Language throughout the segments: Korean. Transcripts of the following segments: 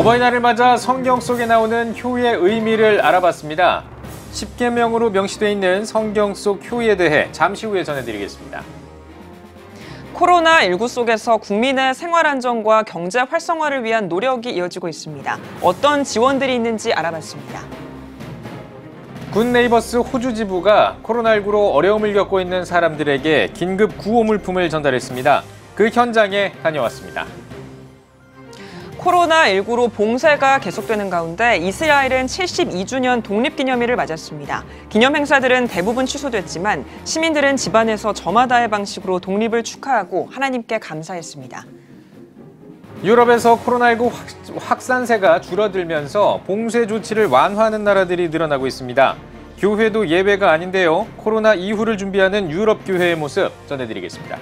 어버이날을 맞아 성경 속에 나오는 효의 의미를 알아봤습니다. 10계명으로 명시되어 있는 성경 속 효에 대해 잠시 후에 전해드리겠습니다. 코로나19 속에서 국민의 생활 안정과 경제 활성화를 위한 노력이 이어지고 있습니다. 어떤 지원들이 있는지 알아봤습니다. 굿네이버스 호주 지부가 코로나19로 어려움을 겪고 있는 사람들에게 긴급 구호 물품을 전달했습니다. 그 현장에 다녀왔습니다. 코로나19로 봉쇄가 계속되는 가운데 이스라엘은 72주년 독립기념일을 맞았습니다. 기념 행사들은 대부분 취소됐지만 시민들은 집안에서 저마다의 방식으로 독립을 축하하고 하나님께 감사했습니다. 유럽에서 코로나19 확산세가 줄어들면서 봉쇄 조치를 완화하는 나라들이 늘어나고 있습니다. 교회도 예외가 아닌데요. 코로나 이후를 준비하는 유럽 교회의 모습 전해드리겠습니다.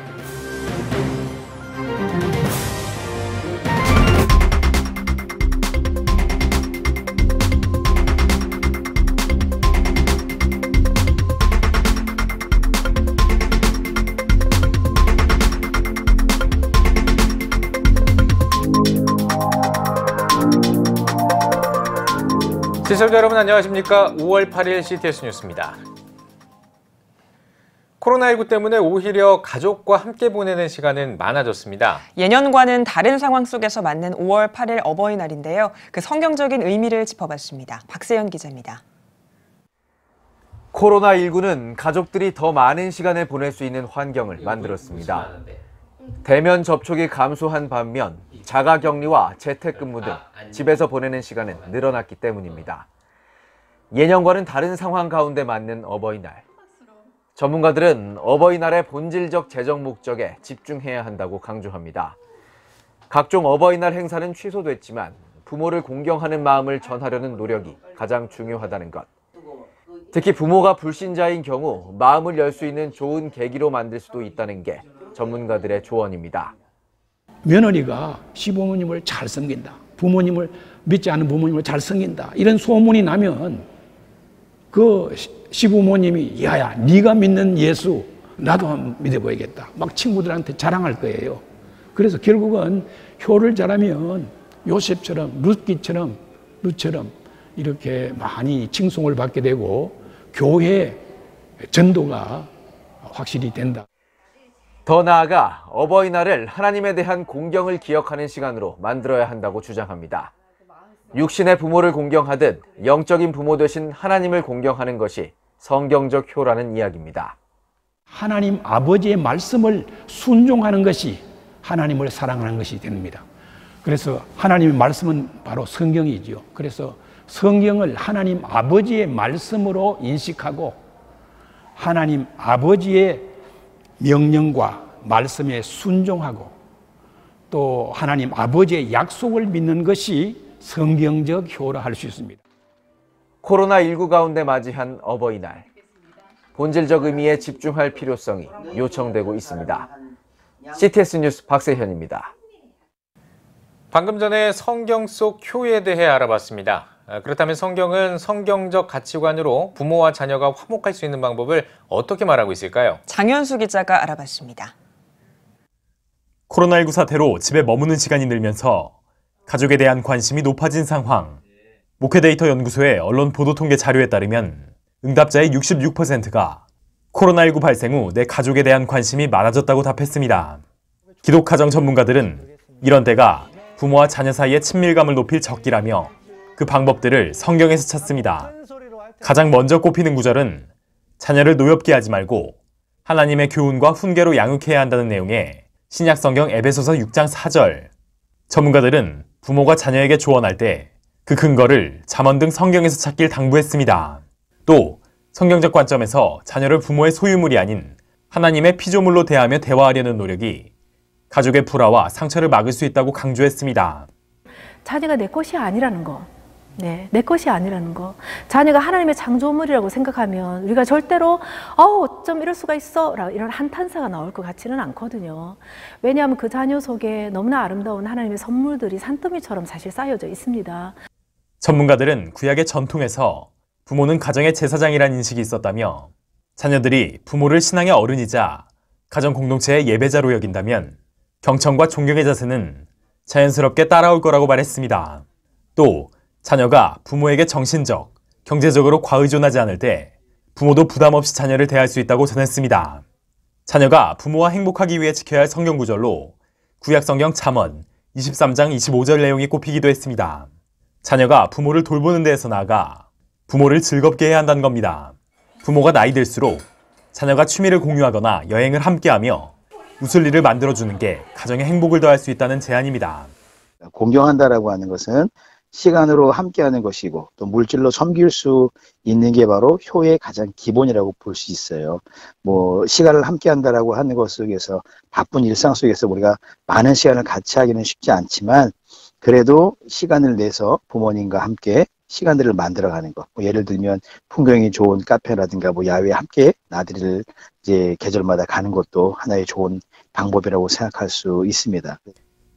시청자 여러분 안녕하십니까? 5월 8일 CTS 뉴스입니다. 코로나19 때문에 오히려 가족과 함께 보내는 시간은 많아졌습니다. 예년과는 다른 상황 속에서 맞는 5월 8일 어버이날인데요. 그 성경적인 의미를 짚어봤습니다. 박세연 기자입니다. 코로나19는 가족들이 더 많은 시간을 보낼 수 있는 환경을 만들었습니다. 대면 접촉이 감소한 반면 자가격리와 재택근무 등 집에서 보내는 시간은 늘어났기 때문입니다. 예년과는 다른 상황 가운데 맞는 어버이날. 전문가들은 어버이날의 본질적 재정 목적에 집중해야 한다고 강조합니다. 각종 어버이날 행사는 취소됐지만 부모를 공경하는 마음을 전하려는 노력이 가장 중요하다는 것. 특히 부모가 불신자인 경우 마음을 열 수 있는 좋은 계기로 만들 수도 있다는 게 전문가들의 조언입니다. 며느리가 시부모님을 잘 섬긴다. 부모님을 믿지 않는 부모님을 잘 섬긴다. 이런 소문이 나면 그 시부모님이 야야 네가 믿는 예수 나도 한번 믿어봐야겠다. 막 친구들한테 자랑할 거예요. 그래서 결국은 효를 잘하면 요셉처럼 룻처럼 이렇게 많이 칭송을 받게 되고 교회 전도가 확실히 된다. 더 나아가 어버이날을 하나님에 대한 공경을 기억하는 시간으로 만들어야 한다고 주장합니다. 육신의 부모를 공경하듯 영적인 부모 되신 하나님을 공경하는 것이 성경적 효라는 이야기입니다. 하나님 아버지의 말씀을 순종하는 것이 하나님을 사랑하는 것이 됩니다. 그래서 하나님의 말씀은 바로 성경이지요. 그래서 성경을 하나님 아버지의 말씀으로 인식하고 하나님 아버지의 명령과 말씀에 순종하고 또 하나님 아버지의 약속을 믿는 것이 성경적 효라 할 수 있습니다. 코로나19 가운데 맞이한 어버이날. 본질적 의미에 집중할 필요성이 요청되고 있습니다. CTS 뉴스 박세현입니다. 방금 전에 성경 속 효에 대해 알아봤습니다. 그렇다면 성경은 성경적 가치관으로 부모와 자녀가 화목할 수 있는 방법을 어떻게 말하고 있을까요? 장현수 기자가 알아봤습니다. 코로나19 사태로 집에 머무는 시간이 늘면서 가족에 대한 관심이 높아진 상황. 목회데이터 연구소의 언론 보도 통계 자료에 따르면 응답자의 66%가 코로나19 발생 후 내 가족에 대한 관심이 많아졌다고 답했습니다. 기독가정 전문가들은 이런 때가 부모와 자녀 사이의 친밀감을 높일 적기라며 그 방법들을 성경에서 찾습니다. 가장 먼저 꼽히는 구절은 자녀를 노엽게 하지 말고 하나님의 교훈과 훈계로 양육해야 한다는 내용의 신약성경 에베소서 6장 4절. 전문가들은 부모가 자녀에게 조언할 때 그 근거를 잠언 등 성경에서 찾길 당부했습니다. 또 성경적 관점에서 자녀를 부모의 소유물이 아닌 하나님의 피조물로 대하며 대화하려는 노력이 가족의 불화와 상처를 막을 수 있다고 강조했습니다. 자녀가 내 것이 아니라는 거. 네, 내 것이 아니라는 거. 자녀가 하나님의 창조물이라고 생각하면 우리가 절대로 어쩜 이럴 수가 있어 이런 한탄사가 나올 것 같지는 않거든요. 왜냐하면 그 자녀 속에 너무나 아름다운 하나님의 선물들이 산더미처럼 사실 쌓여져 있습니다. 전문가들은 구약의 전통에서 부모는 가정의 제사장이라는 인식이 있었다며 자녀들이 부모를 신앙의 어른이자 가정 공동체의 예배자로 여긴다면 경청과 존경의 자세는 자연스럽게 따라올 거라고 말했습니다. 또 자녀가 부모에게 정신적, 경제적으로 과의존하지 않을 때 부모도 부담 없이 자녀를 대할 수 있다고 전했습니다. 자녀가 부모와 행복하기 위해 지켜야 할 성경 구절로 구약성경 잠언 23장 25절 내용이 꼽히기도 했습니다. 자녀가 부모를 돌보는 데에서 나아가 부모를 즐겁게 해야 한다는 겁니다. 부모가 나이 들수록 자녀가 취미를 공유하거나 여행을 함께하며 웃을 일을 만들어주는 게 가정의 행복을 더할 수 있다는 제안입니다. 공경한다라고 하는 것은 시간으로 함께하는 것이고 또 물질로 섬길 수 있는 게 바로 효의 가장 기본이라고 볼 수 있어요. 뭐 시간을 함께한다라고 하는 것 속에서 바쁜 일상 속에서 우리가 많은 시간을 같이 하기는 쉽지 않지만 그래도 시간을 내서 부모님과 함께 시간들을 만들어가는 것. 뭐 예를 들면 풍경이 좋은 카페라든가 뭐 야외에 함께 나들이를 이제 계절마다 가는 것도 하나의 좋은 방법이라고 생각할 수 있습니다.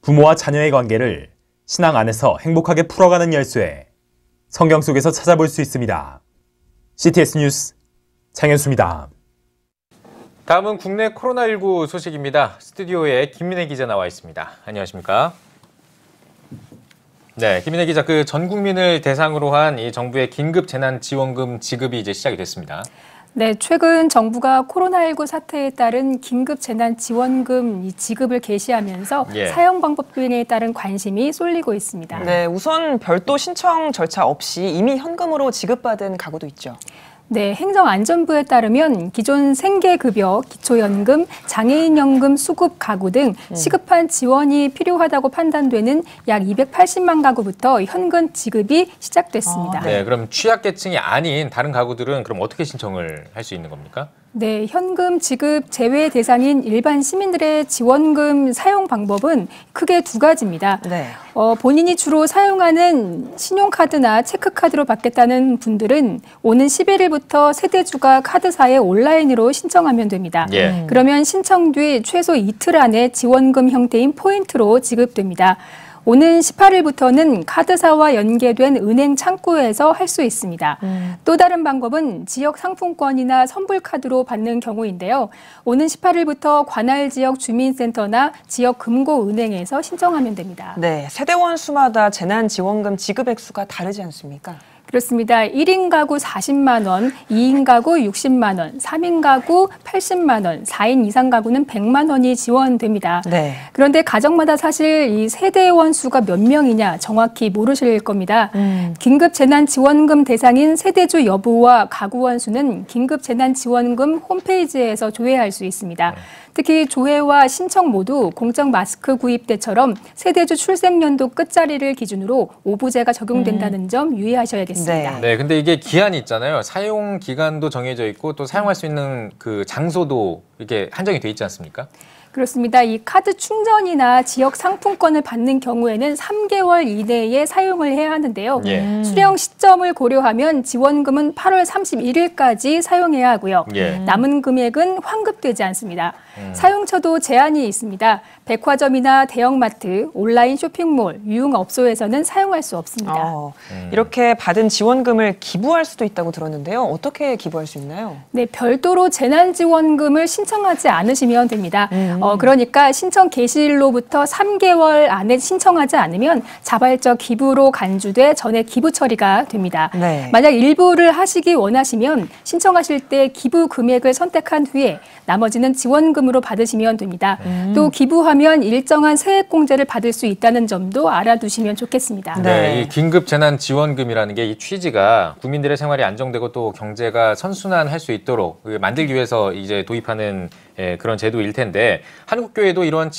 부모와 자녀의 관계를 신앙 안에서 행복하게 풀어가는 열쇠, 성경 속에서 찾아볼 수 있습니다. CTS 뉴스 장현수입니다. 다음은 국내 코로나19 소식입니다. 스튜디오에 김민혜 기자 나와 있습니다. 안녕하십니까? 네, 김민혜 기자, 전 국민을 대상으로 한 이 정부의 긴급 재난지원금 지급이 이제 시작이 됐습니다. 네, 최근 정부가 코로나19 사태에 따른 긴급 재난지원금 지급을 개시하면서 사용 방법 등에 따른 관심이 쏠리고 있습니다. 네, 우선 별도 신청 절차 없이 이미 현금으로 지급받은 가구도 있죠. 네, 행정안전부에 따르면 기존 생계급여, 기초연금, 장애인연금 수급 가구 등 시급한 지원이 필요하다고 판단되는 약 280만 가구부터 현금 지급이 시작됐습니다. 네, 그럼 취약계층이 아닌 다른 가구들은 그럼 어떻게 신청을 할 수 있는 겁니까? 네, 현금 지급 제외 대상인 일반 시민들의 지원금 사용 방법은 크게 두 가지입니다. 네. 본인이 주로 사용하는 신용카드나 체크카드로 받겠다는 분들은 오는 11일부터 세대주가 카드사에 온라인으로 신청하면 됩니다. 그러면 신청 뒤 최소 이틀 안에 지원금 형태인 포인트로 지급됩니다. 오는 18일부터는 카드사와 연계된 은행 창구에서 할 수 있습니다. 또 다른 방법은 지역 상품권이나 선불카드로 받는 경우인데요. 오는 18일부터 관할 지역 주민센터나 지역 금고은행에서 신청하면 됩니다. 네, 세대원 수마다 재난지원금 지급 액수가 다르지 않습니까? 그렇습니다. 1인 가구 40만 원, 2인 가구 60만 원, 3인 가구 80만 원, 4인 이상 가구는 100만 원이 지원됩니다. 네. 그런데 가정마다 사실 이 세대원 수가 몇 명이냐 정확히 모르실 겁니다. 긴급 재난지원금 대상인 세대주 여부와 가구원 수는 긴급 재난지원금 홈페이지에서 조회할 수 있습니다. 특히 조회와 신청 모두 공적 마스크 구입 때처럼 세대주 출생연도 끝자리를 기준으로 오부제가 적용된다는 점 유의하셔야겠습니다. 네, 근데 이게 기한이 있잖아요. 사용 기간도 정해져 있고 또 사용할 수 있는 그 장소도 이게 한정이 돼 있지 않습니까? 그렇습니다. 이 카드 충전이나 지역 상품권을 받는 경우에는 3개월 이내에 사용을 해야 하는데요. 수령 시점을 고려하면 지원금은 8월 31일까지 사용해야 하고요. 남은 금액은 환급되지 않습니다. 사용처도 제한이 있습니다. 백화점이나 대형마트, 온라인 쇼핑몰, 유흥업소에서는 사용할 수 없습니다. 이렇게 받은 지원금을 기부할 수도 있다고 들었는데요. 어떻게 기부할 수 있나요? 네, 별도로 재난지원금을 신청하지 않으시면 됩니다. 그러니까 신청 개시일로부터 3개월 안에 신청하지 않으면 자발적 기부로 간주돼 전액 기부 처리가 됩니다. 네. 만약 일부를 하시기 원하시면 신청하실 때 기부 금액을 선택한 후에 나머지는 지원금으로 받으시면 됩니다. 또 기부하면 일정한 세액공제를 받을 수 있다는 점도 알아두시면 좋겠습니다. 네, 이 긴급 재난 지원금이라는 게 이 취지가 국민들의 생활이 안정되고 또 경제가 선순환할 수 있도록 만들기 위해서 이제 도입하는 그런 제도일 텐데 한국교회도 이런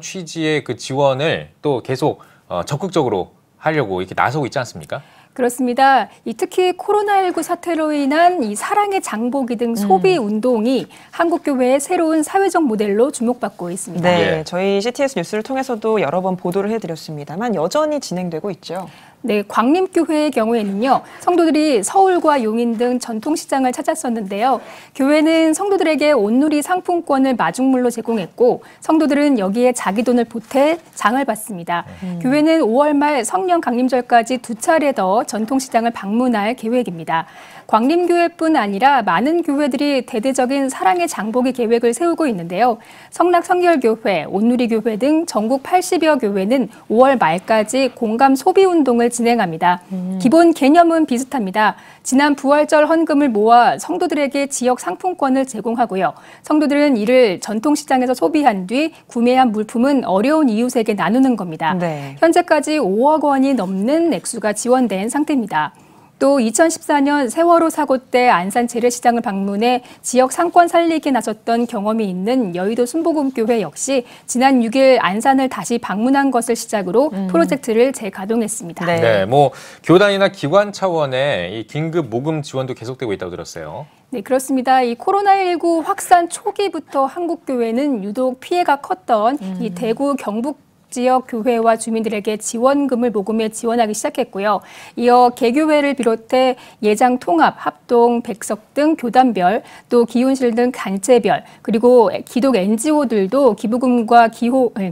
취지의 그 지원을 또 계속 적극적으로 하려고 이렇게 나서고 있지 않습니까? 그렇습니다. 특히 코로나19 사태로 인한 이 사랑의 장보기 등 소비 운동이 한국교회의 새로운 사회적 모델로 주목받고 있습니다. 네, 저희 CTS 뉴스를 통해서도 여러 번 보도를 해드렸습니다만 여전히 진행되고 있죠. 네, 광림교회의 경우에는요, 성도들이 서울과 용인 등 전통시장을 찾았었는데요. 교회는 성도들에게 온누리 상품권을 마중물로 제공했고, 성도들은 여기에 자기 돈을 보태 장을 봤습니다. 교회는 5월 말 성령 강림절까지 2차례 더 전통시장을 방문할 계획입니다. 광림교회뿐 아니라 많은 교회들이 대대적인 사랑의 장보기 계획을 세우고 있는데요. 성락성결교회, 온누리교회 등 전국 80여 교회는 5월 말까지 공감 소비운동을 진행합니다. 기본 개념은 비슷합니다. 지난 부활절 헌금을 모아 성도들에게 지역 상품권을 제공하고요. 성도들은 이를 전통시장에서 소비한 뒤 구매한 물품은 어려운 이웃에게 나누는 겁니다. 네. 현재까지 5억 원이 넘는 액수가 지원된 상태입니다. 또 2014년 세월호 사고 때 안산 재래시장을 방문해 지역 상권 살리기에 나섰던 경험이 있는 여의도 순복음교회 역시 지난 6일 안산을 다시 방문한 것을 시작으로 프로젝트를 재가동했습니다. 네, 뭐 교단이나 기관 차원의 이 긴급 모금 지원도 계속되고 있다고 들었어요. 네, 그렇습니다. 이 코로나19 확산 초기부터 한국교회는 유독 피해가 컸던 이 대구 경북 지역 교회와 주민들에게 지원금을 모금해 지원하기 시작했고요. 이어 개교회를 비롯해 예장 통합, 합동, 백석 등 교단별, 또 기훈실 등 단체별, 그리고 기독 NGO들도 기부금과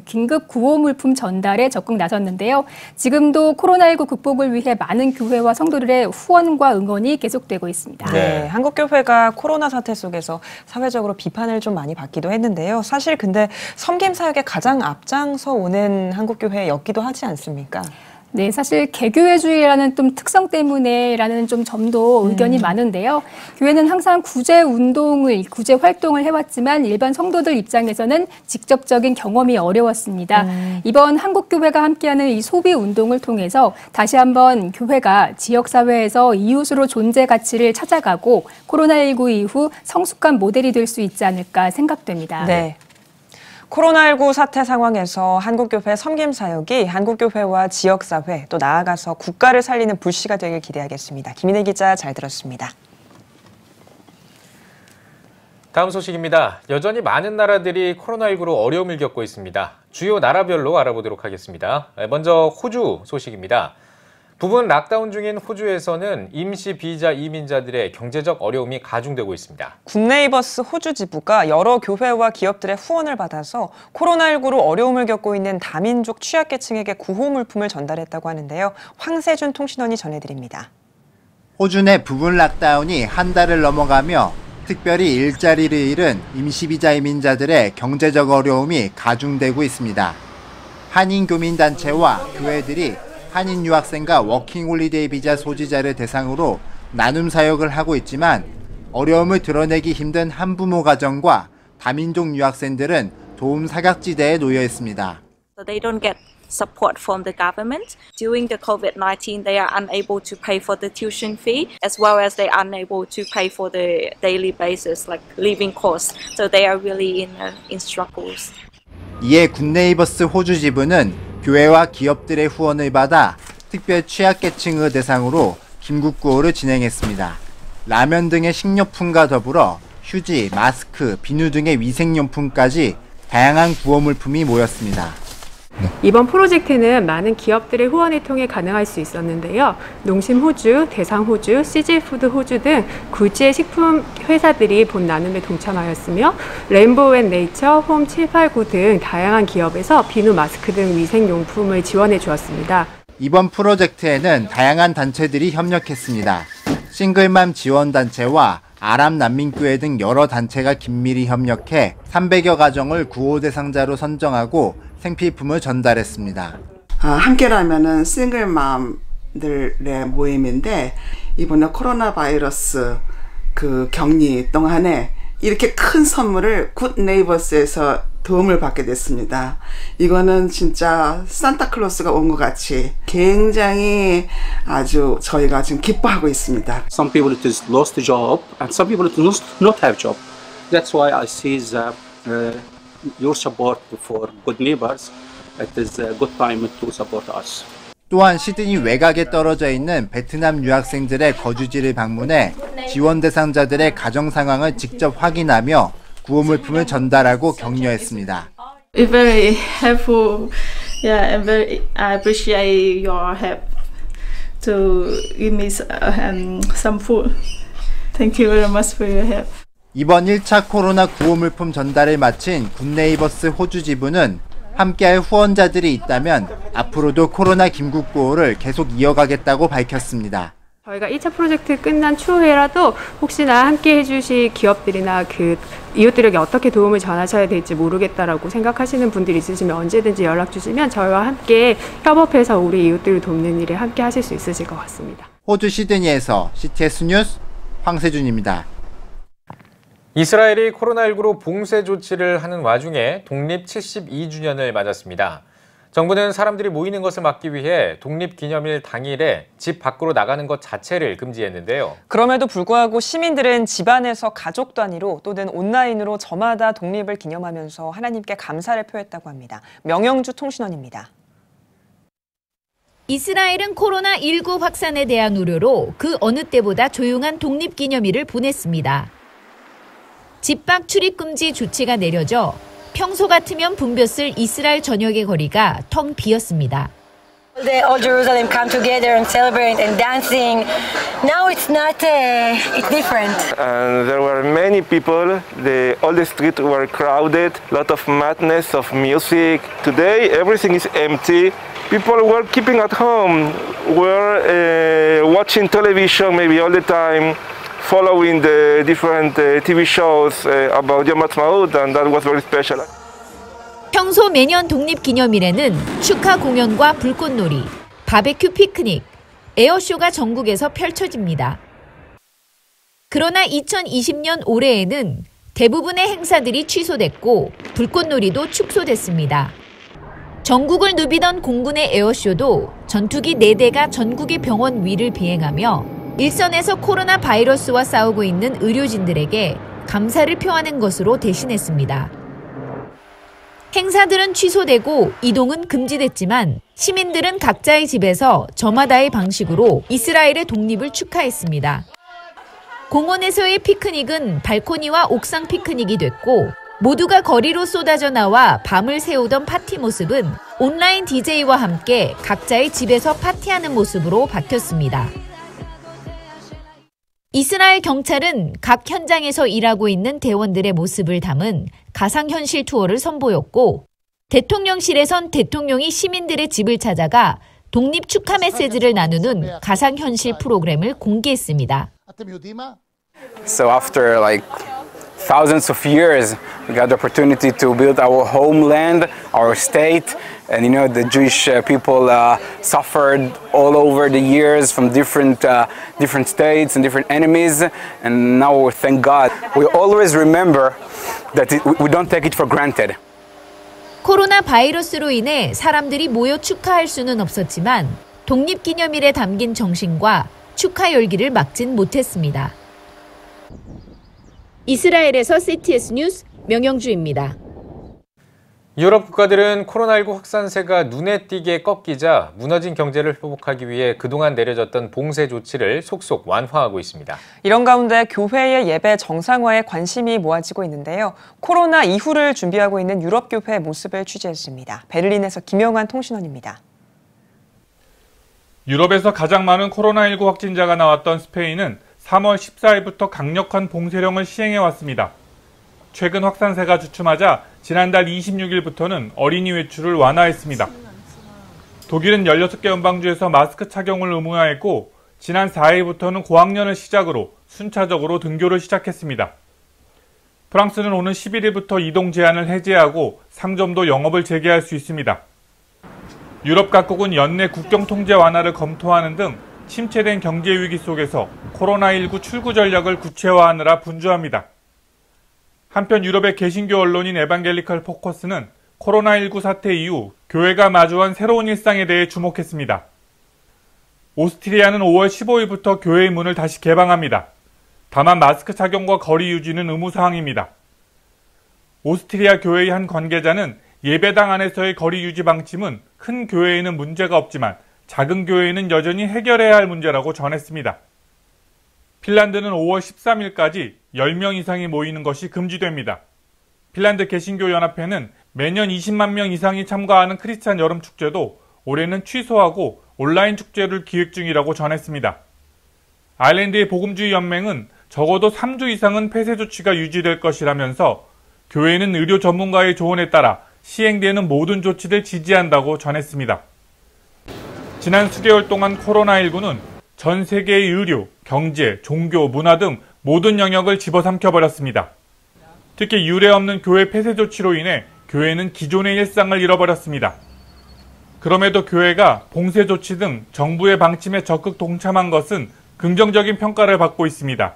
긴급 구호 물품 전달에 적극 나섰는데요. 지금도 코로나19 극복을 위해 많은 교회와 성도들의 후원과 응원이 계속되고 있습니다. 네, 한국교회가 코로나 사태 속에서 사회적으로 비판을 좀 많이 받기도 했는데요. 사실 근데 섬김 사역에 가장 앞장서 오는 한국교회였기도 하지 않습니까? 네, 사실 개교회주의라는 좀 특성 때문에라는 좀 점도 의견이 많은데요. 교회는 항상 구제 활동을 해왔지만 일반 성도들 입장에서는 직접적인 경험이 어려웠습니다. 이번 한국교회가 함께하는 이 소비 운동을 통해서 다시 한번 교회가 지역사회에서 이웃으로 존재 가치를 찾아가고 코로나19 이후 성숙한 모델이 될 수 있지 않을까 생각됩니다. 네. 코로나19 사태 상황에서 한국교회 섬김사역이 한국교회와 지역사회 또 나아가서 국가를 살리는 불씨가 되길 기대하겠습니다. 김인혜 기자 잘 들었습니다. 다음 소식입니다. 여전히 많은 나라들이 코로나19로 어려움을 겪고 있습니다. 주요 나라별로 알아보도록 하겠습니다. 먼저 호주 소식입니다. 부분 락다운 중인 호주에서는 임시 비자 이민자들의 경제적 어려움이 가중되고 있습니다. 국네이버스 호주 지부가 여러 교회와 기업들의 후원을 받아서 코로나19로 어려움을 겪고 있는 다민족 취약계층에게 구호 물품을 전달했다고 하는데요. 황세준 통신원이 전해드립니다. 호주 내 부분 락다운이 한 달을 넘어가며 특별히 일자리를 잃은 임시비자 이민자들의 경제적 어려움이 가중되고 있습니다. 한인교민단체와 교회들이 한인 유학생과 워킹홀리데이 비자 소지자를 대상으로 나눔 사역을 하고 있지만 어려움을 드러내기 힘든 한부모 가정과 다민족 유학생들은 도움 사각지대에 놓여 있습니다. They don't get support from the government. During the COVID-19, they are unable to pay for the tuition fee as well as they are unable to pay for the daily basis like living costs. So they are really in struggles. 이에 굿네이버스 호주 지부는 교회와 기업들의 후원을 받아 특별 취약계층을 대상으로 긴급구호를 진행했습니다. 라면 등의 식료품과 더불어 휴지, 마스크, 비누 등의 위생용품까지 다양한 구호 물품이 모였습니다. 이번 프로젝트는 많은 기업들의 후원을 통해 가능할 수 있었는데요. 농심호주, 대상호주, CG푸드 호주 등 굴지의 식품 회사들이 본 나눔에 동참하였으며 레인보우 앤 네이처, 홈 789 등 다양한 기업에서 비누, 마스크 등 위생용품을 지원해 주었습니다. 이번 프로젝트에는 다양한 단체들이 협력했습니다. 싱글맘 지원단체와 아랍난민교회 등 여러 단체가 긴밀히 협력해 300여 가정을 구호 대상자로 선정하고 생필품을 전달했습니다. 함께라면은 싱글맘들의 모임인데 이번에 코로나 바이러스 그 격리 동안에 이렇게 큰 선물을 굿네이버스에서 도움을 받게 됐습니다. 이거는 진짜 산타클로스가 온 것 같이 굉장히 아주 저희가 지금 기뻐하고 있습니다. Some people it is lost a job and some people it does not have job. That's why I see that your support for good neighbors. It is a good time to support us. 또한 시드니 외곽에 떨어져 있는 베트남 유학생들의 거주지를 방문해 지원 대상자들의 가정 상황을 직접 확인하며 구호 물품을 전달하고 격려했습니다. It's very helpful. Yeah, and I appreciate your help to give me some food. Thank you very much for your help. 이번 1차 코로나 구호 물품 전달을 마친 굿네이버스 호주 지부는 함께할 후원자들이 있다면 앞으로도 코로나 긴급구호를 계속 이어가겠다고 밝혔습니다. 저희가 1차 프로젝트 끝난 추후에라도 혹시나 함께 해주실 기업들이나 이웃들에게 어떻게 도움을 전하셔야 될지 모르겠다라고 생각하시는 분들이 있으시면 언제든지 연락 주시면 저희와 함께 협업해서 우리 이웃들을 돕는 일에 함께 하실 수 있으실 것 같습니다. 호주 시드니에서 CTS 뉴스 황세준입니다. 이스라엘이 코로나19로 봉쇄 조치를 하는 와중에 독립 72주년을 맞았습니다. 정부는 사람들이 모이는 것을 막기 위해 독립기념일 당일에 집 밖으로 나가는 것 자체를 금지했는데요. 그럼에도 불구하고 시민들은 집안에서 가족 단위로 또는 온라인으로 저마다 독립을 기념하면서 하나님께 감사를 표했다고 합니다. 명영주 통신원입니다. 이스라엘은 코로나19 확산에 대한 우려로 그 어느 때보다 조용한 독립기념일을 보냈습니다. 집 밖 출입 금지 조치가 내려져 평소 같으면 붐볐을 이스라엘 전역의 거리가 텅 비었습니다. All Jerusalem come together and celebrate and dancing. Now it's not. It's different. And there were many people. All the streets were crowded. Lot of madness of music. Today everything is empty. People were keeping at home. Were watching television maybe all the time. Following the different TV shows about Yom Ha'atzmaut, and that was very special. 평소 매년 독립기념일에는 축하 공연과 불꽃놀이, 바베큐 피크닉, 에어쇼가 전국에서 펼쳐집니다. 그러나 2020년 올해에는 대부분의 행사들이 취소됐고 불꽃놀이도 축소됐습니다. 전국을 누비던 공군의 에어쇼도 전투기 4대가 전국의 병원 위를 비행하며 일선에서 코로나 바이러스와 싸우고 있는 의료진들에게 감사를 표하는 것으로 대신했습니다. 행사들은 취소되고 이동은 금지됐지만 시민들은 각자의 집에서 저마다의 방식으로 이스라엘의 독립을 축하했습니다. 공원에서의 피크닉은 발코니와 옥상 피크닉이 됐고 모두가 거리로 쏟아져 나와 밤을 새우던 파티 모습은 온라인 DJ와 함께 각자의 집에서 파티하는 모습으로 바뀌었습니다. 이스라엘 경찰은 각 현장에서 일하고 있는 대원들의 모습을 담은 가상현실 투어를 선보였고 대통령실에선 대통령이 시민들의 집을 찾아가 독립 축하 메시지를 나누는 가상현실 프로그램을 공개했습니다. So after thousands of years, we got the opportunity to build our homeland, our state, and the Jewish people suffered all over the years from different states and different enemies, and now thank God, we always remember that we don't take it for granted. 코로나 바이러스로 인해 사람들이 모여 축하할 수는 없었지만 독립기념일에 담긴 정신과 축하 열기를 막진 못했습니다. 이스라엘에서 CTS 뉴스 명영주입니다. 유럽 국가들은 코로나19 확산세가 눈에 띄게 꺾이자 무너진 경제를 회복하기 위해 그동안 내려졌던 봉쇄 조치를 속속 완화하고 있습니다. 이런 가운데 교회의 예배 정상화에 관심이 모아지고 있는데요. 코로나 이후를 준비하고 있는 유럽교회의 모습을 취재했습니다. 베를린에서 김영환 통신원입니다. 유럽에서 가장 많은 코로나19 확진자가 나왔던 스페인은 3월 14일부터 강력한 봉쇄령을 시행해왔습니다. 최근 확산세가 주춤하자 지난달 26일부터는 어린이 외출을 완화했습니다. 독일은 16개 연방주에서 마스크 착용을 의무화했고 지난 4일부터는 고학년을 시작으로 순차적으로 등교를 시작했습니다. 프랑스는 오는 11일부터 이동 제한을 해제하고 상점도 영업을 재개할 수 있습니다. 유럽 각국은 연내 국경 통제 완화를 검토하는 등 침체된 경제 위기 속에서 코로나19 출구 전략을 구체화하느라 분주합니다. 한편 유럽의 개신교 언론인 에반겔리컬 포커스는 코로나19 사태 이후 교회가 마주한 새로운 일상에 대해 주목했습니다. 오스트리아는 5월 15일부터 교회의 문을 다시 개방합니다. 다만 마스크 착용과 거리 유지는 의무사항입니다. 오스트리아 교회의 한 관계자는 예배당 안에서의 거리 유지 방침은 큰 교회에는 문제가 없지만 작은 교회에는 여전히 해결해야 할 문제라고 전했습니다. 핀란드는 5월 13일까지 10명 이상이 모이는 것이 금지됩니다. 핀란드 개신교연합회는 매년 20만 명 이상이 참가하는 크리스찬 여름축제도 올해는 취소하고 온라인 축제를 기획 중이라고 전했습니다. 아일랜드의 복음주의 연맹은 적어도 3주 이상은 폐쇄 조치가 유지될 것이라면서 교회는 의료 전문가의 조언에 따라 시행되는 모든 조치를 지지한다고 전했습니다. 지난 수개월 동안 코로나19는 전 세계의 의료, 경제, 종교, 문화 등 모든 영역을 집어삼켜버렸습니다. 특히 유례 없는 교회 폐쇄 조치로 인해 교회는 기존의 일상을 잃어버렸습니다. 그럼에도 교회가 봉쇄 조치 등 정부의 방침에 적극 동참한 것은 긍정적인 평가를 받고 있습니다.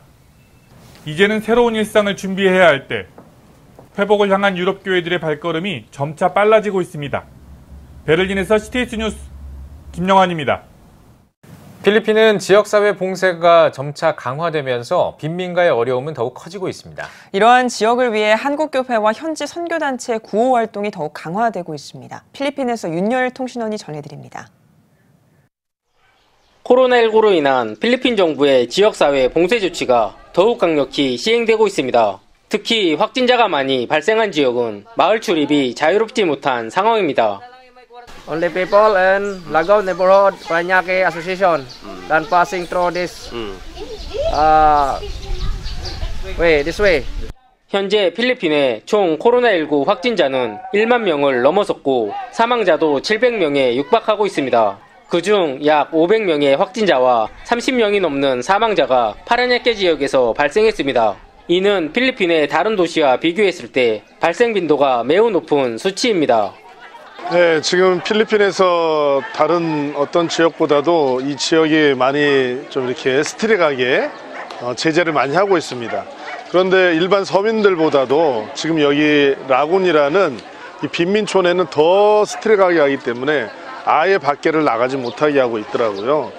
이제는 새로운 일상을 준비해야 할 때 회복을 향한 유럽 교회들의 발걸음이 점차 빨라지고 있습니다. 베를린에서 CTS 뉴스 김영환입니다. 필리핀은 지역사회 봉쇄가 점차 강화되면서 빈민가의 어려움은 더욱 커지고 있습니다. 이러한 지역을 위해 한국교회와 현지 선교단체의 구호 활동이 더욱 강화되고 있습니다. 필리핀에서 윤여일 통신원이 전해드립니다. 코로나19로 인한 필리핀 정부의 지역사회 봉쇄 조치가 더욱 강력히 시행되고 있습니다. 특히 확진자가 많이 발생한 지역은 마을 출입이 자유롭지 못한 상황입니다. Only people in Lagaw neighborhood banyak association dan passing through this way, this way. 현재 필리핀의 총 코로나19 확진자는 1만 명을 넘어섰고 사망자도 700명에 육박하고 있습니다. 그중 약 500명의 확진자와 30명이 넘는 사망자가 파라냐케 지역에서 발생했습니다. 이는 필리핀의 다른 도시와 비교했을 때 발생 빈도가 매우 높은 수치입니다. 네, 지금 필리핀에서 다른 어떤 지역보다도 이 지역이 많이 좀 이렇게 스트릭하게 제재를 많이 하고 있습니다. 그런데 일반 서민들보다도 지금 여기 라군이라는 이 빈민촌에는 더 스트릭하게 하기 때문에 아예 밖에를 나가지 못하게 하고 있더라고요.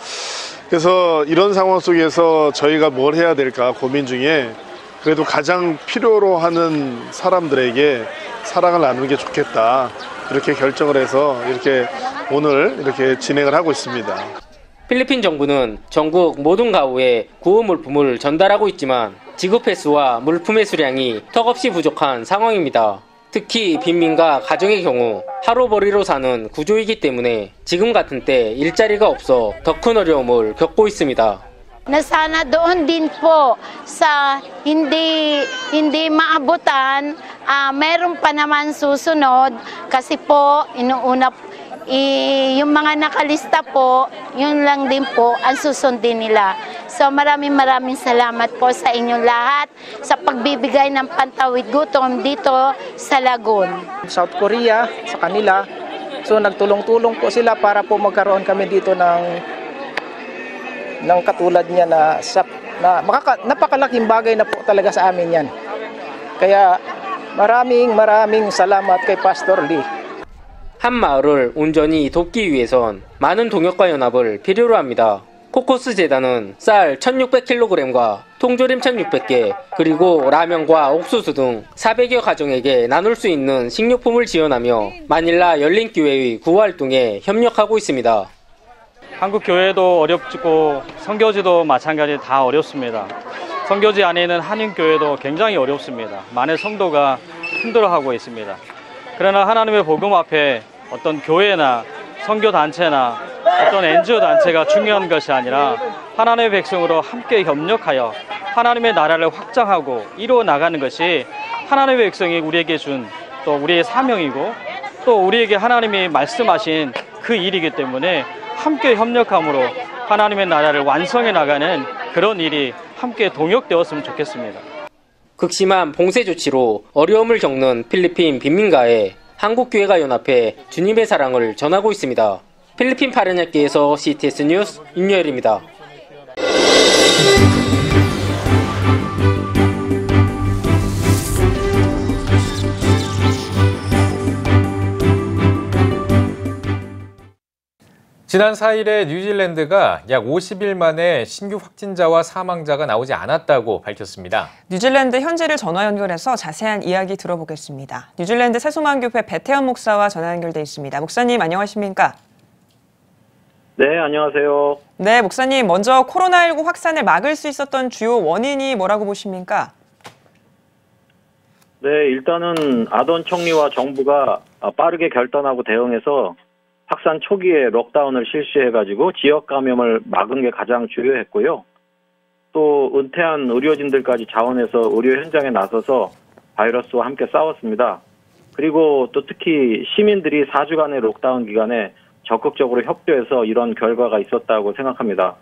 그래서 이런 상황 속에서 저희가 뭘 해야 될까 고민 중에 그래도 가장 필요로 하는 사람들에게 사랑을 나누는 게 좋겠다. 이렇게 결정을 해서 이렇게 오늘 이렇게 진행을 하고 있습니다. 필리핀 정부는 전국 모든 가구에 구호 물품을 전달하고 있지만 지급 횟수와 물품의 수량이 턱없이 부족한 상황입니다. 특히 빈민가 가정의 경우 하루벌이로 사는 구조이기 때문에 지금 같은 때 일자리가 없어 더 큰 어려움을 겪고 있습니다. Na sana doon din po sa hindi maabutan, meron pa naman susunod kasi po inuuna yung mga nakalista po, yun lang din po ang susundin nila. So maraming salamat po sa inyong lahat sa pagbibigay ng pantawid gutom dito sa Lagun. South Korea sa kanila, so nagtulong-tulong po sila para po magkaroon kami dito ng katulad niya na napakalaking bagay na po talaga sa amin yan. Kaya maraming salamat kay Pastor Lee. 한 마을을 온전히 돕기 위해선 많은 동역과 연합을 필요로 합니다. 코코스 재단은 쌀 1,600kg과 통조림 1,600개, 그리고 라면과 옥수수 등 400여 가정에게 나눌 수 있는 식료품을 지원하며 마닐라 열린교회의 구호활동에 협력하고 있습니다. 한국 교회도 어렵고 선교지도 마찬가지 다 어렵습니다. 선교지 안에 있는 한인교회도 굉장히 어렵습니다. 많은 성도가 힘들어하고 있습니다. 그러나 하나님의 복음 앞에 어떤 교회나 선교단체나 어떤 NGO 단체가 중요한 것이 아니라 하나님의 백성으로 함께 협력하여 하나님의 나라를 확장하고 이루어 나가는 것이 하나님의 백성이 우리에게 준 또 우리의 사명이고 또 우리에게 하나님이 말씀하신 그 일이기 때문에 함께 협력함으로 하나님의 나라를 완성해 나가는 그런 일이 함께 동역되었으면 좋겠습니다. 극심한 봉쇄 조치로 어려움을 겪는 필리핀 빈민가에 한국교회가 연합해 주님의 사랑을 전하고 있습니다. 필리핀 파라냐케에서 CTS 뉴스 윤여일입니다. 지난 4일에 뉴질랜드가 약 50일 만에 신규 확진자와 사망자가 나오지 않았다고 밝혔습니다. 뉴질랜드 현지를 전화 연결해서 자세한 이야기 들어보겠습니다. 뉴질랜드 새소망교회 배태현 목사와 전화 연결돼 있습니다. 목사님 안녕하십니까? 네, 안녕하세요. 네, 목사님 먼저 코로나19 확산을 막을 수 있었던 주요 원인이 뭐라고 보십니까? 네, 일단은 아던 총리와 정부가 빠르게 결단하고 대응해서 확산 초기에 록다운을 실시해가지고 지역 감염을 막은 게 가장 주요했고요. 또 은퇴한 의료진들까지 자원해서 의료 현장에 나서서 바이러스와 함께 싸웠습니다. 그리고 또 특히 시민들이 4주간의 록다운 기간에 적극적으로 협조해서 이런 결과가 있었다고 생각합니다.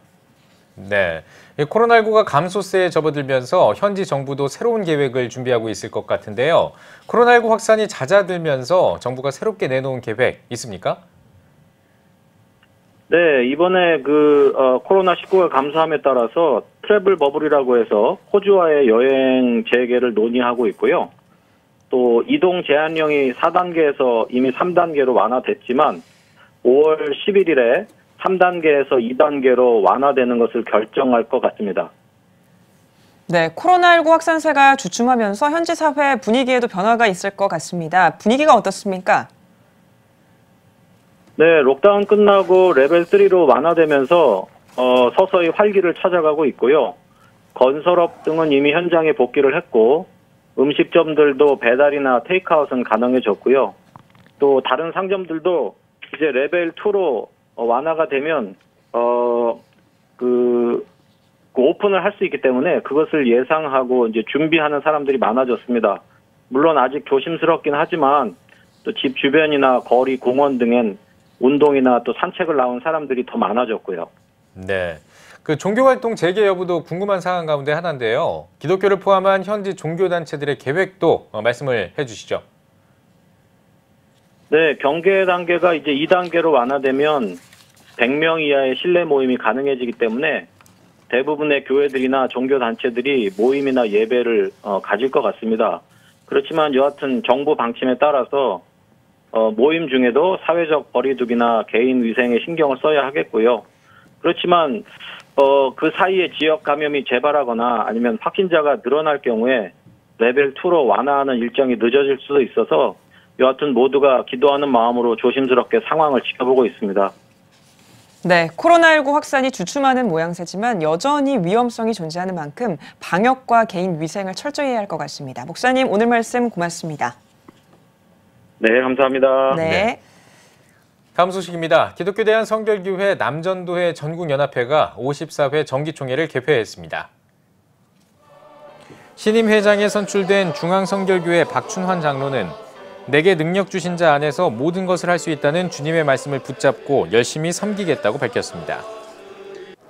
네, 코로나19가 감소세에 접어들면서 현지 정부도 새로운 계획을 준비하고 있을 것 같은데요. 코로나19 확산이 잦아들면서 정부가 새롭게 내놓은 계획 있습니까? 네, 이번에 코로나19가 감소함에 따라서 트래블 버블이라고 해서 호주와의 여행 재개를 논의하고 있고요. 또 이동 제한령이 4단계에서 이미 3단계로 완화됐지만 5월 11일에 3단계에서 2단계로 완화되는 것을 결정할 것 같습니다. 네, 코로나19 확산세가 주춤하면서 현지 사회 분위기에도 변화가 있을 것 같습니다. 분위기가 어떻습니까? 네, 록다운 끝나고 레벨 3로 완화되면서 서서히 활기를 찾아가고 있고요. 건설업 등은 이미 현장에 복귀를 했고 음식점들도 배달이나 테이크아웃은 가능해졌고요. 또 다른 상점들도 이제 레벨 2로 완화가 되면 오픈을 할 수 있기 때문에 그것을 예상하고 이제 준비하는 사람들이 많아졌습니다. 물론 아직 조심스럽긴 하지만 또 집 주변이나 거리, 공원 등엔 운동이나 또 산책을 나온 사람들이 더 많아졌고요. 네. 종교활동 재개 여부도 궁금한 사안 가운데 하나인데요. 기독교를 포함한 현지 종교단체들의 계획도 말씀을 해주시죠. 네, 경계 단계가 이제 2단계로 완화되면 100명 이하의 실내 모임이 가능해지기 때문에 대부분의 교회들이나 종교단체들이 모임이나 예배를 가질 것 같습니다. 그렇지만 여하튼 정부 방침에 따라서 모임 중에도 사회적 거리두기나 개인 위생에 신경을 써야 하겠고요. 그렇지만 그 사이에 지역 감염이 재발하거나 아니면 확진자가 늘어날 경우에 레벨 2로 완화하는 일정이 늦어질 수도 있어서 여하튼 모두가 기도하는 마음으로 조심스럽게 상황을 지켜보고 있습니다. 네, 코로나19 확산이 주춤하는 모양새지만 여전히 위험성이 존재하는 만큼 방역과 개인 위생을 철저히 해야 할 것 같습니다. 목사님, 오늘 말씀 고맙습니다. 네, 감사합니다. 네. 다음 소식입니다. 기독교 대한성결교회 남전도회 전국연합회가 54회 정기총회를 개회했습니다. 신임 회장에 선출된 중앙성결교회 박춘환 장로는 내게 능력 주신 자 안에서 모든 것을 할 수 있다는 주님의 말씀을 붙잡고 열심히 섬기겠다고 밝혔습니다.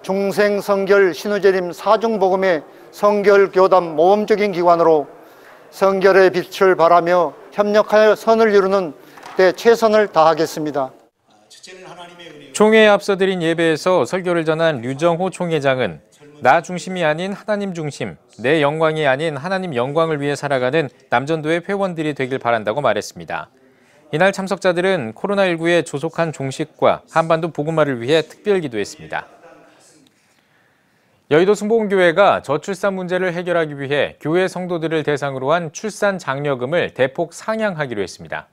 중생성결 신우재림 사중복음의 성결교단 모범적인 기관으로 성결의 빛을 발하며 협력하여 선을 이루는 데 최선을 다하겠습니다. 총회에 앞서 드린 예배에서 설교를 전한 류정호 총회장은 나 중심이 아닌 하나님 중심, 내 영광이 아닌 하나님 영광을 위해 살아가는 남전도의 회원들이 되길 바란다고 말했습니다. 이날 참석자들은 코로나19에 조속한 종식과 한반도 복음화를 위해 특별 기도했습니다. 여의도 순복음교회가 저출산 문제를 해결하기 위해 교회 성도들을 대상으로 한 출산 장려금을 대폭 상향하기로 했습니다.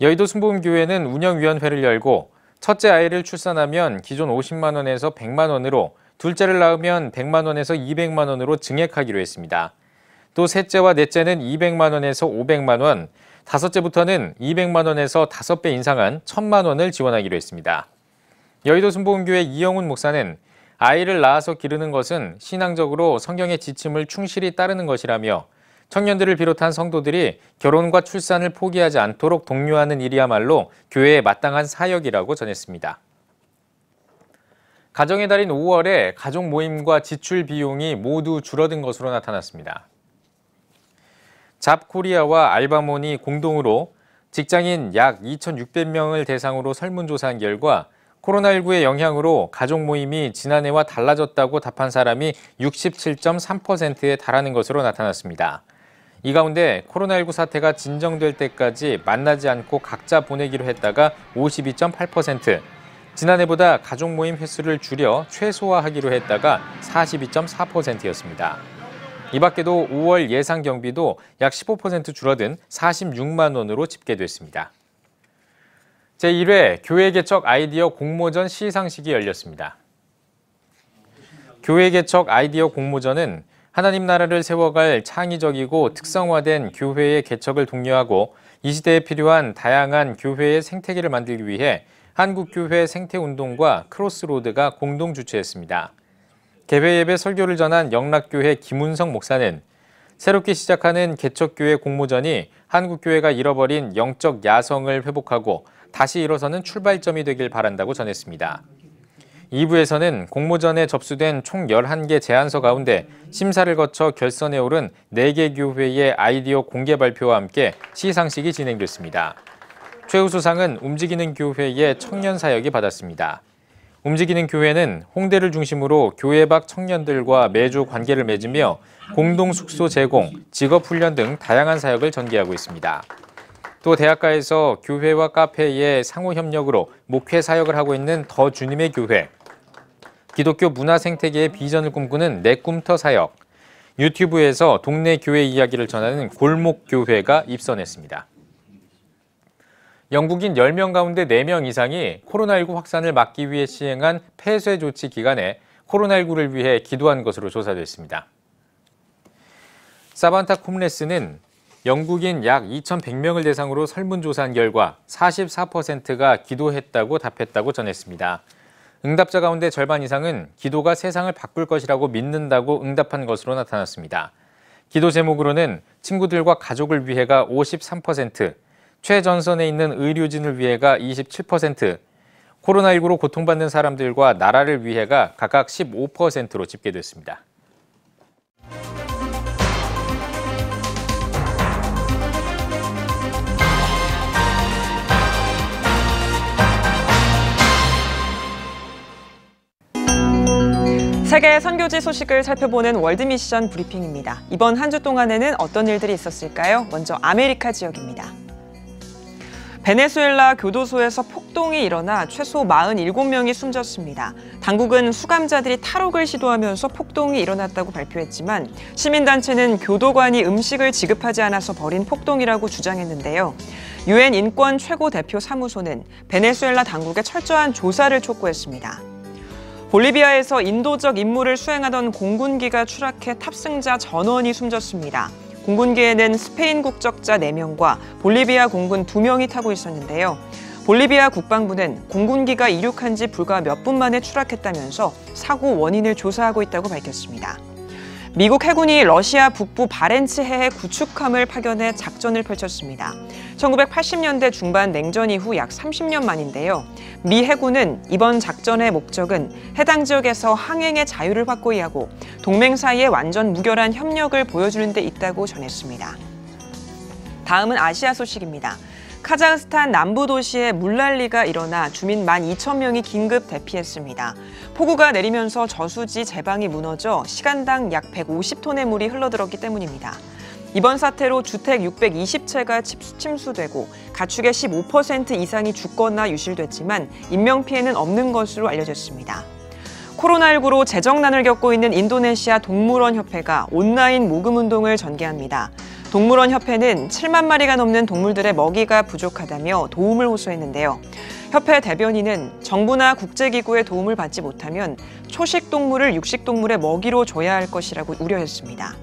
여의도 순복음교회는 운영위원회를 열고 첫째 아이를 출산하면 기존 50만 원에서 100만 원으로, 둘째를 낳으면 100만 원에서 200만 원으로 증액하기로 했습니다. 또 셋째와 넷째는 200만 원에서 500만 원, 다섯째부터는 200만 원에서 5배 인상한 1000만 원을 지원하기로 했습니다. 여의도 순복음교회 이영훈 목사는 아이를 낳아서 기르는 것은 신앙적으로 성경의 지침을 충실히 따르는 것이라며 청년들을 비롯한 성도들이 결혼과 출산을 포기하지 않도록 독려하는 일이야말로 교회의 마땅한 사역이라고 전했습니다. 가정의 달인 5월에 가족 모임과 지출 비용이 모두 줄어든 것으로 나타났습니다. 잡코리아와 알바몬이 공동으로 직장인 약 2,600명을 대상으로 설문조사한 결과 코로나19의 영향으로 가족 모임이 지난해와 달라졌다고 답한 사람이 67.3%에 달하는 것으로 나타났습니다. 이 가운데 코로나19 사태가 진정될 때까지 만나지 않고 각자 보내기로 했다가 52.8%, 지난해보다 가족 모임 횟수를 줄여 최소화하기로 했다가 42.4%였습니다. 이 밖에도 5월 예상 경비도 약 15% 줄어든 46만 원으로 집계됐습니다. 제1회 교회 개척 아이디어 공모전 시상식이 열렸습니다. 교회 개척 아이디어 공모전은 하나님 나라를 세워갈 창의적이고 특성화된 교회의 개척을 독려하고 이 시대에 필요한 다양한 교회의 생태계를 만들기 위해 한국교회 생태운동과 크로스로드가 공동 주최했습니다. 개회 예배 설교를 전한 영락교회 김운성 목사는 새롭게 시작하는 개척교회 공모전이 한국교회가 잃어버린 영적 야성을 회복하고 다시 일어서는 출발점이 되길 바란다고 전했습니다. 2부에서는 공모전에 접수된 총 11개 제안서 가운데 심사를 거쳐 결선에 오른 4개 교회의 아이디어 공개 발표와 함께 시상식이 진행됐습니다. 최우수상은 움직이는 교회의 청년 사역이 받았습니다. 움직이는 교회는 홍대를 중심으로 교회 밖 청년들과 매주 관계를 맺으며 공동 숙소 제공, 직업 훈련 등 다양한 사역을 전개하고 있습니다. 또 대학가에서 교회와 카페의 상호 협력으로 목회 사역을 하고 있는 더 주님의 교회, 기독교 문화 생태계의 비전을 꿈꾸는 내 꿈터 사역, 유튜브에서 동네 교회 이야기를 전하는 골목 교회가 입선했습니다. 영국인 10명 가운데 4명 이상이 코로나19 확산을 막기 위해 시행한 폐쇄 조치 기간에 코로나19를 위해 기도한 것으로 조사됐습니다. 사반타 콤레스는 영국인 약 2,100명을 대상으로 설문조사한 결과 44%가 기도했다고 답했다고 전했습니다. 응답자 가운데 절반 이상은 기도가 세상을 바꿀 것이라고 믿는다고 응답한 것으로 나타났습니다. 기도 제목으로는 친구들과 가족을 위해가 53%, 최전선에 있는 의료진을 위해가 27%, 코로나19로 고통받는 사람들과 나라를 위해가 각각 15%로 집계됐습니다. 세계 선교지 소식을 살펴보는 월드미션 브리핑입니다. 이번 한 주 동안에는 어떤 일들이 있었을까요? 먼저 아메리카 지역입니다. 베네수엘라 교도소에서 폭동이 일어나 최소 47명이 숨졌습니다. 당국은 수감자들이 탈옥을 시도하면서 폭동이 일어났다고 발표했지만 시민단체는 교도관이 음식을 지급하지 않아서 벌인 폭동이라고 주장했는데요. UN 인권 최고 대표 사무소는 베네수엘라 당국에 철저한 조사를 촉구했습니다. 볼리비아에서 인도적 임무를 수행하던 공군기가 추락해 탑승자 전원이 숨졌습니다. 공군기에는 스페인 국적자 4명과 볼리비아 공군 2명이 타고 있었는데요. 볼리비아 국방부는 공군기가 이륙한 지 불과 몇 분 만에 추락했다면서 사고 원인을 조사하고 있다고 밝혔습니다. 미국 해군이 러시아 북부 바렌츠 해에 구축함을 파견해 작전을 펼쳤습니다. 1980년대 중반 냉전 이후 약 30년 만인데요. 미 해군은 이번 작전의 목적은 해당 지역에서 항행의 자유를 확고히 하고 동맹 사이의 완전 무결한 협력을 보여주는 데 있다고 전했습니다. 다음은 아시아 소식입니다. 카자흐스탄 남부 도시에 물난리가 일어나 주민 12,000명이 긴급 대피했습니다. 폭우가 내리면서 저수지 제방이 무너져 시간당 약 150톤의 물이 흘러들었기 때문입니다. 이번 사태로 주택 620채가 침수되고 가축의 15% 이상이 죽거나 유실됐지만 인명피해는 없는 것으로 알려졌습니다. 코로나19로 재정난을 겪고 있는 인도네시아 동물원협회가 온라인 모금운동을 전개합니다. 동물원협회는 7만 마리가 넘는 동물들의 먹이가 부족하다며 도움을 호소했는데요. 협회 대변인은 정부나 국제기구의 도움을 받지 못하면 초식동물을 육식동물의 먹이로 줘야 할 것이라고 우려했습니다.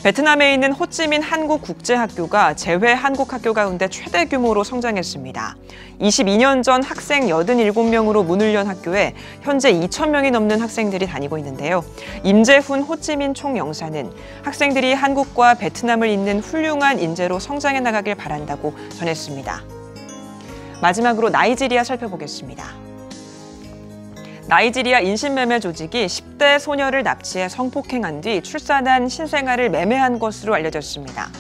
베트남에 있는 호찌민 한국국제학교가 재외 한국학교 가운데 최대 규모로 성장했습니다. 22년 전 학생 87명으로 문을 연 학교에 현재 2,000명이 넘는 학생들이 다니고 있는데요. 임재훈 호찌민 총영사는 학생들이 한국과 베트남을 잇는 훌륭한 인재로 성장해 나가길 바란다고 전했습니다. 마지막으로 나이지리아 살펴보겠습니다. 나이지리아 인신매매 조직이 10대 소녀를 납치해 성폭행한 뒤 출산한 신생아를 매매한 것으로 알려졌습니다.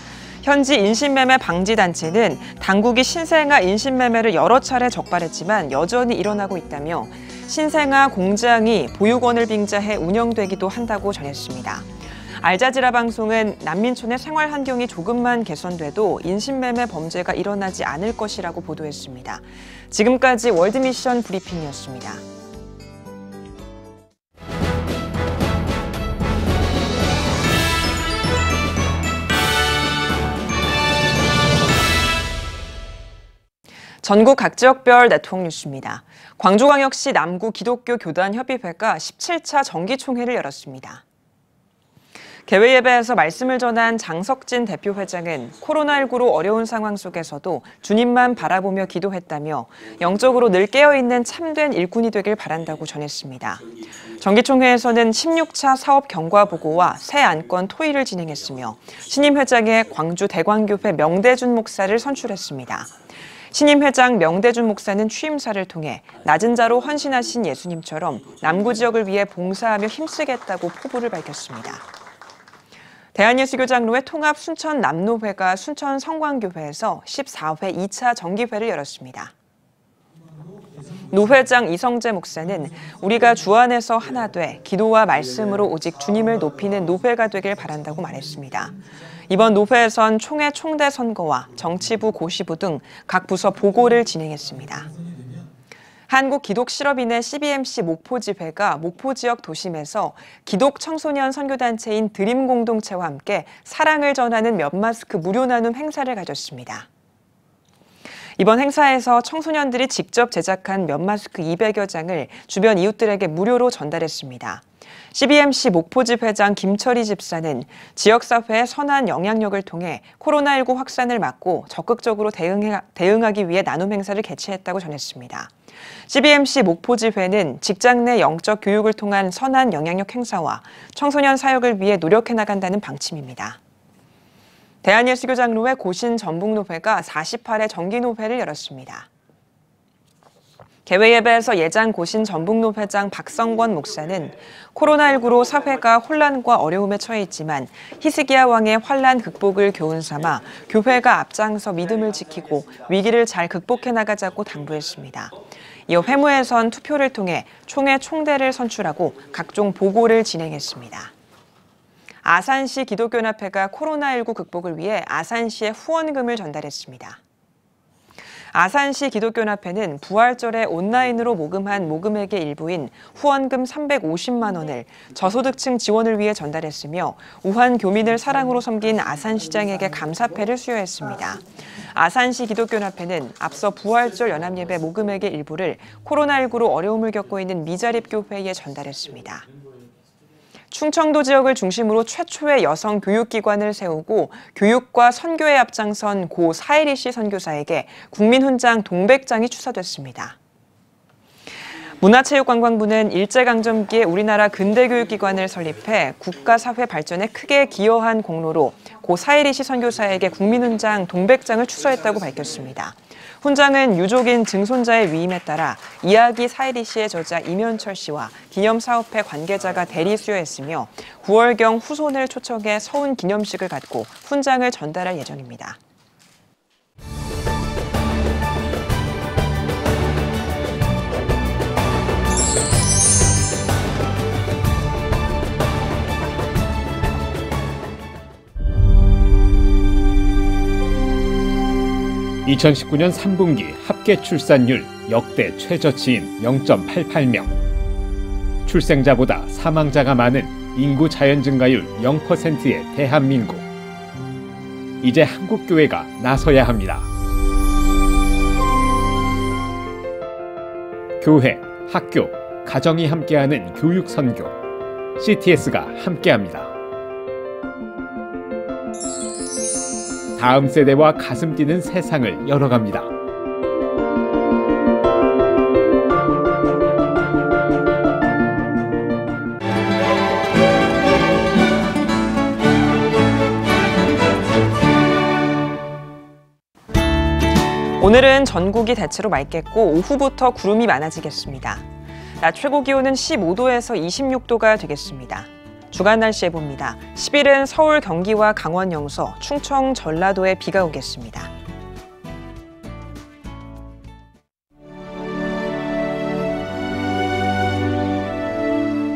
현지 인신매매 방지단체는 당국이 신생아 인신매매를 여러 차례 적발했지만 여전히 일어나고 있다며 신생아 공장이 보육원을 빙자해 운영되기도 한다고 전했습니다. 알자지라 방송은 난민촌의 생활 환경이 조금만 개선돼도 인신매매 범죄가 일어나지 않을 것이라고 보도했습니다. 지금까지 월드미션 브리핑이었습니다. 전국 각 지역별 네트워크 뉴스입니다. 광주광역시 남구 기독교 교단 협의회가 17차 정기총회를 열었습니다. 개회 예배에서 말씀을 전한 장석진 대표회장은 코로나19로 어려운 상황 속에서도 주님만 바라보며 기도했다며 영적으로 늘 깨어있는 참된 일꾼이 되길 바란다고 전했습니다. 정기총회에서는 16차 사업 경과 보고와 새 안건 토의를 진행했으며 신임 회장의 광주 대광교회 명대준 목사를 선출했습니다. 신임 회장 명대준 목사는 취임사를 통해 낮은 자로 헌신하신 예수님처럼 남구 지역을 위해 봉사하며 힘쓰겠다고 포부를 밝혔습니다. 대한예수교장로회 통합 순천 남로회가 순천 성광교회에서 14회 2차 정기회를 열었습니다. 노회장 이성재 목사는 우리가 주 안에서 하나 돼 기도와 말씀으로 오직 주님을 높이는 노회가 되길 바란다고 말했습니다. 이번 노회에선 총회 총대 선거와 정치부 고시부 등 각 부서 보고를 진행했습니다. 한국기독실업인회 CBMC 목포지회가 목포 지역 도심에서 기독 청소년 선교단체인 드림공동체와 함께 사랑을 전하는 면마스크 무료 나눔 행사를 가졌습니다. 이번 행사에서 청소년들이 직접 제작한 면마스크 200여 장을 주변 이웃들에게 무료로 전달했습니다. CBMC 목포집 회장 김철희 집사는 지역사회의 선한 영향력을 통해 코로나19 확산을 막고 적극적으로 대응하기 위해 나눔 행사를 개최했다고 전했습니다. CBMC 목포지회는 직장 내 영적 교육을 통한 선한 영향력 행사와 청소년 사역을 위해 노력해 나간다는 방침입니다. 대한예수교장로회 고신전북노회가 48회 정기노회를 열었습니다. 개회예배에서 예장 고신전북노회장 박성권 목사는 코로나19로 사회가 혼란과 어려움에 처해 있지만 히스기야 왕의 환란 극복을 교훈 삼아 교회가 앞장서 믿음을 지키고 위기를 잘 극복해 나가자고 당부했습니다. 이어 회무에선 투표를 통해 총회 총대를 선출하고 각종 보고를 진행했습니다. 아산시 기독교연합회가 코로나19 극복을 위해 아산시에 후원금을 전달했습니다. 아산시 기독교연합회는 부활절에 온라인으로 모금한 모금액의 일부인 후원금 350만 원을 저소득층 지원을 위해 전달했으며 우한 교민을 사랑으로 섬긴 아산시장에게 감사패를 수여했습니다. 아산시 기독교연합회는 앞서 부활절 연합예배 모금액의 일부를 코로나19로 어려움을 겪고 있는 미자립교회에 전달했습니다. 충청도 지역을 중심으로 최초의 여성 교육기관을 세우고 교육과 선교에 앞장선 고 사혜리 씨 선교사에게 국민훈장 동백장이 추서됐습니다. 문화체육관광부는 일제강점기에 우리나라 근대교육기관을 설립해 국가사회 발전에 크게 기여한 공로로 고 사혜리 씨 선교사에게 국민훈장 동백장을 추서했다고 밝혔습니다. 훈장은 유족인 증손자의 위임에 따라 이야기 사혜리 씨의 저자 이면철 씨와 기념사업회 관계자가 대리 수여했으며 9월경 후손을 초청해 서훈 기념식을 갖고 훈장을 전달할 예정입니다. (2019년 3분기) 합계 출산율 역대 최저치인 0.88명. 출생자보다 사망자가 많은 인구 자연 증가율 0%의 대한민국. 이제 한국교회가 나서야 합니다. 교회, 학교, 가정이 함께하는 교육 선교. CTS가 함께합니다. 다음 세대와 가슴 뛰는 세상을 열어갑니다. 오늘은 전국이 대체로 맑겠고 오후부터 구름이 많아지겠습니다. 낮 최고 기온은 15도에서 26도가 되겠습니다. 주간 날씨 해봅니다. 10일은 서울, 경기와 강원 영서, 충청, 전라도에 비가 오겠습니다.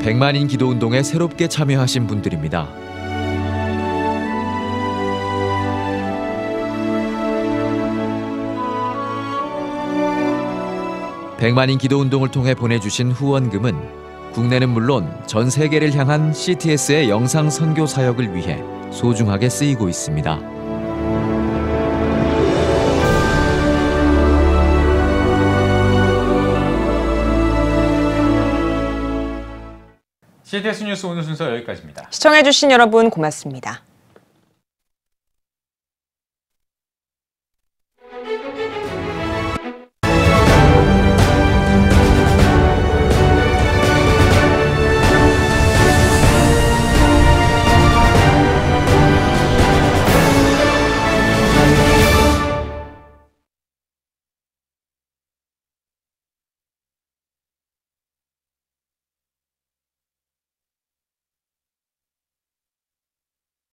백만인 기도운동에 새롭게 참여하신 분들입니다. 백만인 기도운동을 통해 보내주신 후원금은 국내는 물론 전 세계를 향한 CTS의 영상 선교 사역을 위해 소중하게 쓰이고 있습니다. CTS 뉴스 오늘 순서 여기까지입니다. 시청해주신 여러분 고맙습니다.